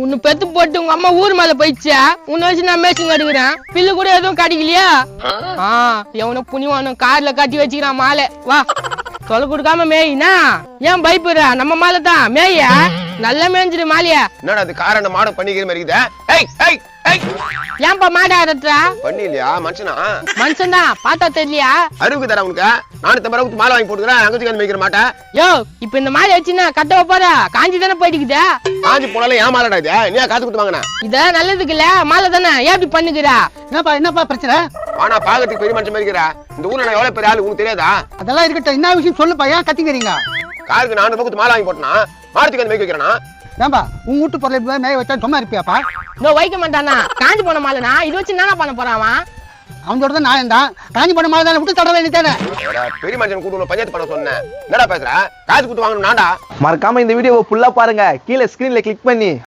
உன்னை பெத்து போட்டு உங்க அம்மா ஊர் மேல போயிடுச்சா உன்னை வச்சு நான் மேய்ச்சி கட்டுக்கிறேன் பில்லு கூட எதுவும் கிடைக்கலையா எவனோ புனிவானும் கார்ல கட்டி வச்சுக்கிறான் மாலை வா தொலை கொடுக்காம மேயினா ஏன் பயப்படுற நம்ம மாலை தான் மேய நல்லா மேய்ஞ்சிரு மாலையா என்னடா அது காரண மாட பண்ணிக்கிற மாதிரி இருக்குது ஏன்பா மாடா ஆடுறா பண்ணி இல்லையா மனுஷனா மனுஷன் தான் பார்த்தா தெரியலையா அறுவுக்கு தர உனக்கு நானு தம்பரவுக்கு மாலை வாங்கி போட்டுக்கிறேன் அங்கத்துக்கு வந்து மேய்க்கிற மாட்டேன் யோ இப்ப இந்த மாலை வச்சுன்னா கட்ட வைப்பாரா காஞ்சி தானே போயிட்டுக்குதா காஞ்சி போனாலும் ஏன் மாலைடா இது நீ காத்து கொடுத்து வாங்கின இத நல்லதுக்கு இல்ல மாலை தானே ஏன் இப்படி பண்ணுகிறா என்னப்பா பிரச்சனை ஆனா பாக்கிறதுக்கு பெரிய மனுஷன் மாதிரி இருக்கிற இந்த ஊர்ல நான் எவ்வளவு பெரிய ஆளு உங்களுக்கு தெரியாதா அதெல்லாம் இருக்கட்டும் என்ன விஷயம் சொல்லுப்பா ஏன் கத்திக்கிறீங்க காருக்கு 400 ரூபாய்க்கு மாலை வாங்கி போட்டனா மாரத்துக்கு வந்து மேய்க்க வைக்கிறேனா ஏன்பா உன் வீட்டு பொருளை மேய வச்சா சும்மா இருப்பியாப்பா இதோ வைக்க மாட்டானா காஞ்சி போன மாலைனா இது வச்சு என்ன பண்ண போறான் அவன் சொல்றது நான் தான் காஞ்சி போன மாதிரி தானே விட்டு தட வேண்டியதானே பெரிய மனுஷன் கூட்டு பஞ்சாயத்து பண்ண சொன்னேன் என்னடா பேசுற காசு கொடுத்து வாங்கணும் நான்டா மறக்காம இந்த வீடியோவை ஃபுல்லா பாருங்க கீழே ஸ்கிரீன்ல கிளிக் பண்ணி